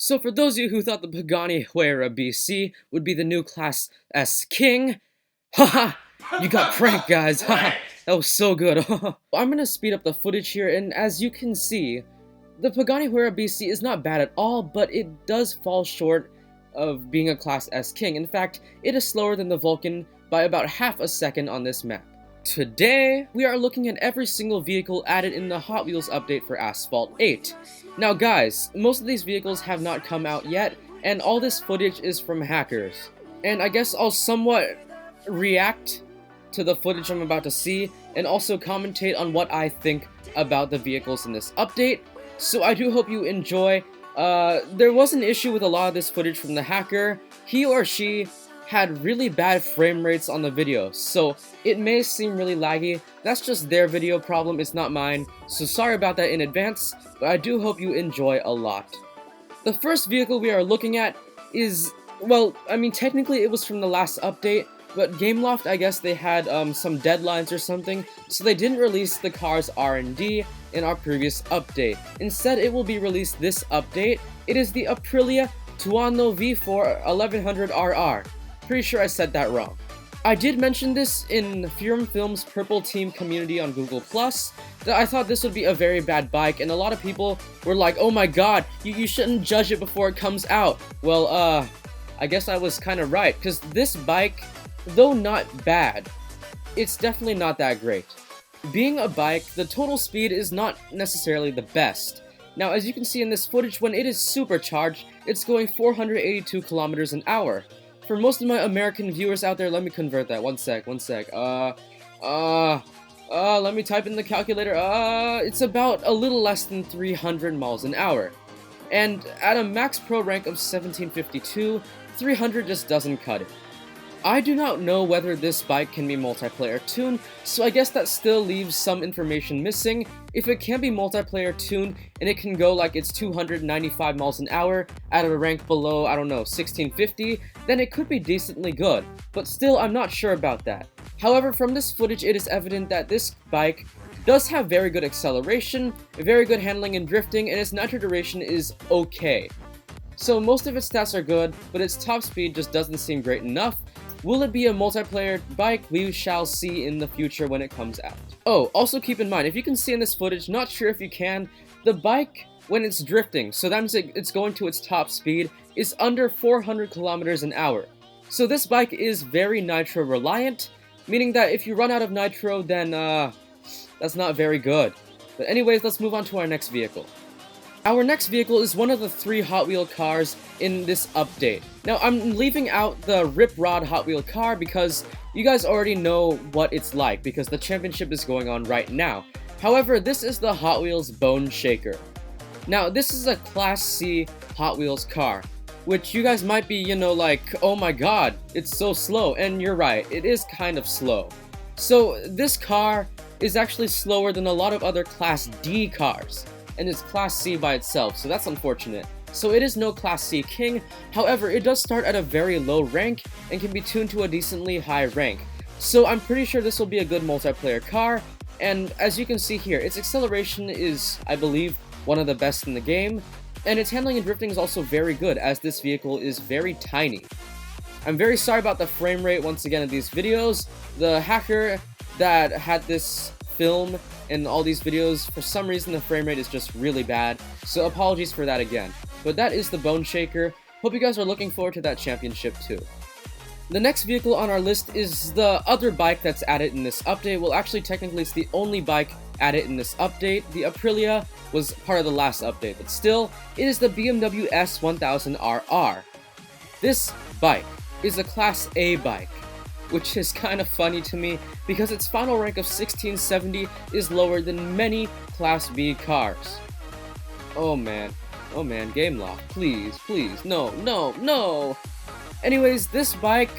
So for those of you who thought the Pagani Werribee C would be the new Class S King, haha, you got pranked, guys. Haha, that was so good. I'm gonna speed up the footage here, and as you can see, the Pagani Werribee C is not bad at all, but it does fall short of being a Class S King. In fact, it is slower than the Vulcan by about half a second on this map. Today, we are looking at every single vehicle added in the Hot Wheels update for Asphalt 8. Now guys, most of these vehicles have not come out yet, and all this footage is from hackers. And I guess I'll somewhat react to the footage I'm about to see, and also commentate on what I think about the vehicles in this update. So I do hope you enjoy. There was an issue with a lot of this footage from the hacker. He or she had really bad frame rates on the video, so it may seem really laggy. That's just their video problem, it's not mine, so sorry about that in advance, but I do hope you enjoy a lot. The first vehicle we are looking at is, well, I mean technically it was from the last update, but Gameloft, I guess they had some deadlines or something, so they didn't release the car's R&D in our previous update. Instead, it will be released this update. It is the Aprilia Tuono V4 1100RR. Pretty sure I said that wrong. I did mention this in Furum Films' Purple Team community on Google+, that I thought this would be a very bad bike, and a lot of people were like, oh my god, you shouldn't judge it before it comes out. Well, I guess I was kind of right, because this bike, though not bad, it's definitely not that great. Being a bike, the total speed is not necessarily the best. Now, as you can see in this footage, when it is supercharged, it's going 482 kilometers an hour. For most of my American viewers out there, let me convert that. One sec. Let me type in the calculator. It's about a little less than 300 miles an hour. And at a max pro rank of 1752, 300 just doesn't cut it. I do not know whether this bike can be multiplayer tuned, so I guess that still leaves some information missing. If it can be multiplayer tuned and it can go like it's 295 miles an hour at a rank below, I don't know, 1650, then it could be decently good, but still I'm not sure about that. However, from this footage it is evident that this bike does have very good acceleration, very good handling and drifting, and its nitro duration is okay. So most of its stats are good, but its top speed just doesn't seem great enough. Will it be a multiplayer bike? We shall see in the future when it comes out. Oh, also keep in mind, if you can see in this footage, not sure if you can, the bike, when it's drifting, so that means it's going to its top speed, is under 400 kilometers an hour. So this bike is very nitro reliant, meaning that if you run out of nitro, then that's not very good. But anyways, let's move on to our next vehicle. Our next vehicle is one of the 3 Hot Wheel cars in this update. Now, I'm leaving out the Rip Rod Hot Wheel car because you guys already know what it's like because the championship is going on right now. However, this is the Hot Wheels Bone Shaker. Now, this is a Class C Hot Wheels car, which you guys might be, you know, like, oh my god, it's so slow, and you're right, it is kind of slow. So, this car is actually slower than a lot of other Class D cars, and it's Class C by itself, so that's unfortunate. So it is no Class C King, however it does start at a very low rank and can be tuned to a decently high rank. So I'm pretty sure this will be a good multiplayer car, and as you can see here, its acceleration is, I believe, one of the best in the game, and its handling and drifting is also very good as this vehicle is very tiny. I'm very sorry about the frame rate once again of these videos. The hacker that had this film and all these videos, for some reason the frame rate is just really bad, so apologies for that again. But that is the Bone Shaker. Hope you guys are looking forward to that championship too. The next vehicle on our list is the other bike that's added in this update. Well, actually technically it's the only bike added in this update. The Aprilia was part of the last update, but still, it is the BMW S1000RR. This bike is a Class A bike, which is kind of funny to me because its final rank of 1670 is lower than many Class B cars. Oh man, Gameloft, please, no. Anyways, this bike,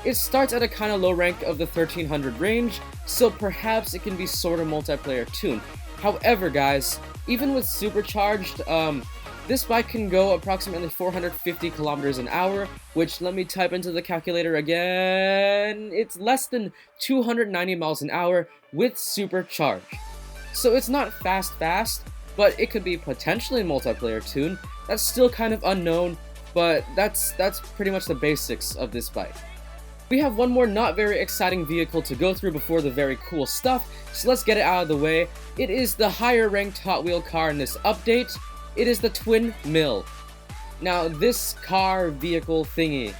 it starts at a kind of low rank of the 1300 range, so perhaps it can be sort of multiplayer tuned. However, guys, even with supercharged, this bike can go approximately 450 kilometers an hour, which, let me type into the calculator again, it's less than 290 miles an hour with supercharged. So it's not fast, but it could be potentially multiplayer tuned, That's still kind of unknown, but that's pretty much the basics of this bike. We have one more not very exciting vehicle to go through before the very cool stuff, so let's get it out of the way. It is the higher ranked Hot Wheel car in this update. It is the Twin Mill. Now this car vehicle thingy,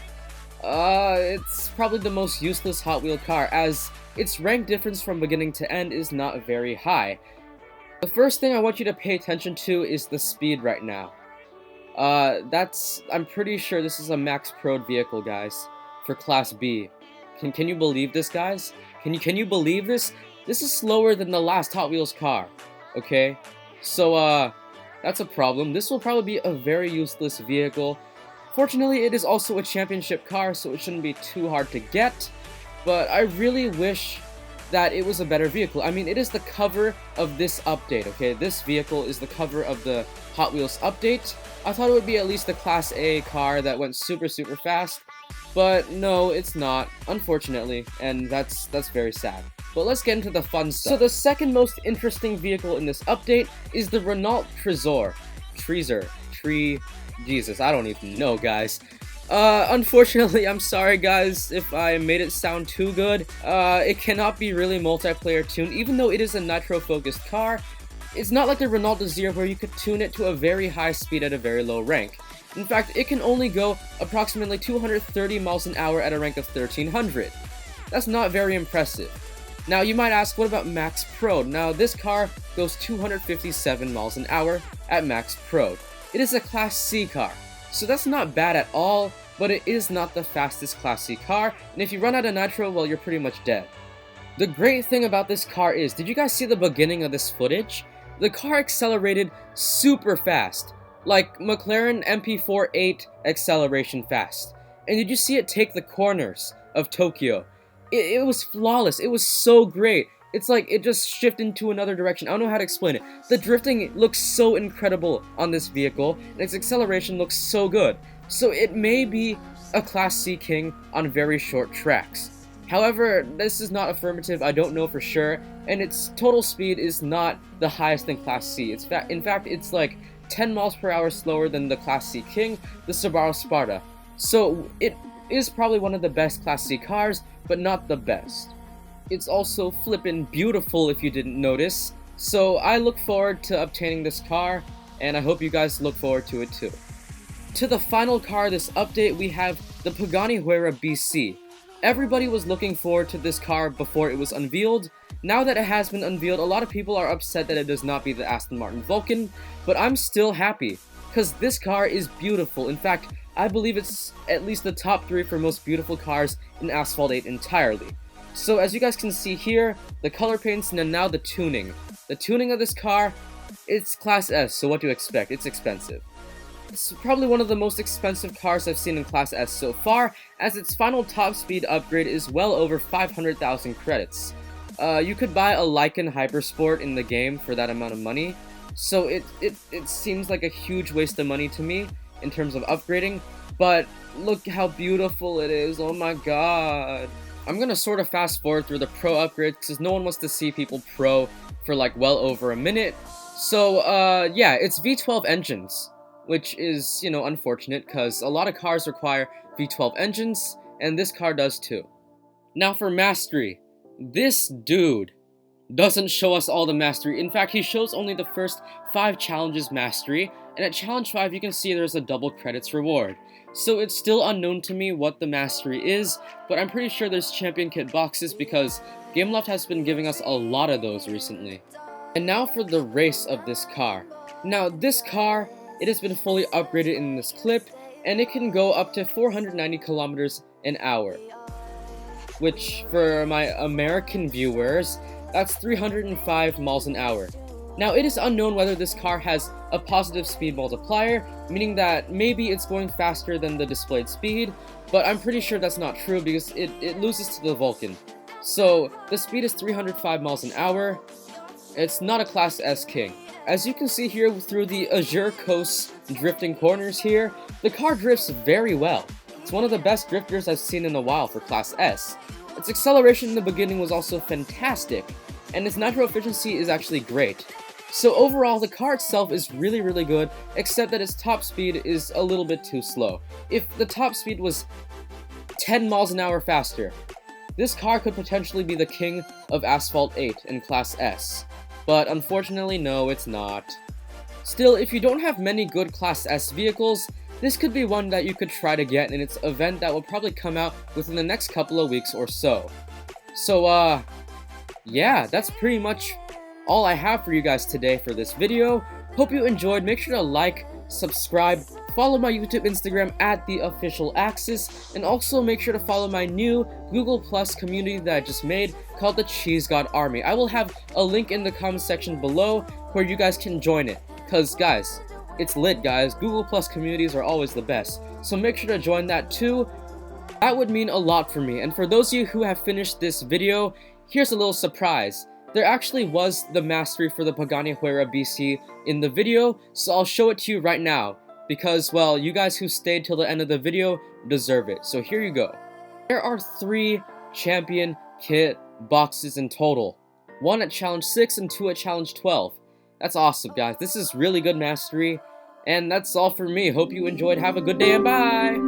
it's probably the most useless Hot Wheel car, as its rank difference from beginning to end is not very high. The first thing I want you to pay attention to is the speed right now. I'm pretty sure this is a max prod vehicle, guys, for Class B. Can you believe this, guys? Can you believe this? This is slower than the last Hot Wheels car, okay? So, that's a problem. This will probably be a very useless vehicle. Fortunately, it is also a championship car, so it shouldn't be too hard to get, but I really wish that it was a better vehicle. I mean, it is the cover of this update, okay? This vehicle is the cover of the Hot Wheels update. I thought it would be at least a Class A car that went super fast, but no, it's not, unfortunately, and that's very sad. But let's get into the fun stuff. So the second most interesting vehicle in this update is the Renault Jesus, I don't even know, guys. Unfortunately, I'm sorry guys if I made it sound too good. It cannot be really multiplayer tuned, even though it is a nitro-focused car. It's not like the Renault Desire where you could tune it to a very high speed at a very low rank. In fact, it can only go approximately 230 miles an hour at a rank of 1300. That's not very impressive. Now you might ask, what about Max Prod? Now this car goes 257 miles an hour at Max Prod. It is a Class C car, so that's not bad at all, but it is not the fastest Class C car, and if you run out of nitro, well, you're pretty much dead. The great thing about this car is, did you guys see the beginning of this footage? The car accelerated super fast, like McLaren MP4 acceleration fast. And did you see it take the corners of Tokyo? It was flawless. It was so great. It's like it just shifted into another direction. I don't know how to explain it. The drifting looks so incredible on this vehicle, and its acceleration looks so good. So it may be a Class C king on very short tracks. However, this is not affirmative, I don't know for sure, and its total speed is not the highest in Class C. In fact, it's like 10 miles per hour slower than the Class C king, the Subaru Sparta. So it is probably one of the best Class C cars, but not the best. It's also flippin' beautiful if you didn't notice, so I look forward to obtaining this car, and I hope you guys look forward to it too. To the final car of this update, we have the Pagani Werribee C. Everybody was looking forward to this car before it was unveiled. Now that it has been unveiled, a lot of people are upset that it does not beat the Aston Martin Vulcan, but I'm still happy, because this car is beautiful. In fact, I believe it's at least the top 3 for most beautiful cars in Asphalt 8 entirely. So as you guys can see here, the color paints and then now the tuning. The tuning of this car, it's Class S, so what do you expect? It's expensive. It's probably one of the most expensive cars I've seen in Class S so far, as its final top speed upgrade is well over 500,000 credits. You could buy a Lycan Hypersport in the game for that amount of money, so it seems like a huge waste of money to me in terms of upgrading, but look how beautiful it is, oh my god. I'm gonna sort of fast forward through the pro upgrades because no one wants to see people pro for like well over a minute. So yeah, it's V12 engines, which is, you know, unfortunate because a lot of cars require V12 engines, and this car does too. Now for mastery, this dude doesn't show us all the mastery. In fact, he shows only the first 5 challenges mastery, and at challenge 5 you can see there's a double credits reward. So it's still unknown to me what the mastery is, but I'm pretty sure there's champion kit boxes because Gameloft has been giving us a lot of those recently. And now for the race of this car. Now this car, it has been fully upgraded in this clip, and it can go up to 490 kilometers an hour. Which, for my American viewers, that's 305 miles an hour. Now, it is unknown whether this car has a positive speed multiplier, meaning that maybe it's going faster than the displayed speed, but I'm pretty sure that's not true because it loses to the Vulcan. So, the speed is 305 miles an hour. It's not a Class S king. As you can see here through the Azure Coast drifting corners here, the car drifts very well. It's one of the best drifters I've seen in a while for Class S. Its acceleration in the beginning was also fantastic, and its nitro efficiency is actually great. So overall, the car itself is really good, except that its top speed is a little bit too slow. If the top speed was 10 miles an hour faster, this car could potentially be the king of Asphalt 8 in Class S. But unfortunately, no, it's not. Still, if you don't have many good Class S vehicles, this could be one that you could try to get in its event that will probably come out within the next couple of weeks or so. So, yeah, that's pretty much all I have for you guys today for this video. Hope you enjoyed. Make sure to like, subscribe, follow my YouTube, Instagram at @theofficialaxis, and also make sure to follow my new Google Plus community that I just made called the Cheese God Army. I will have a link in the comment section below where you guys can join it. Cause guys, it's lit guys. Google Plus communities are always the best. So make sure to join that too. That would mean a lot for me. And for those of you who have finished this video, here's a little surprise. There actually was the mastery for the Pagani Werribee C in the video, so I'll show it to you right now, because, well, you guys who stayed till the end of the video deserve it. So here you go. There are 3 champion kit boxes in total. 1 at challenge 6 and 2 at challenge 12. That's awesome, guys. This is really good mastery, and that's all for me. Hope you enjoyed. Have a good day and bye!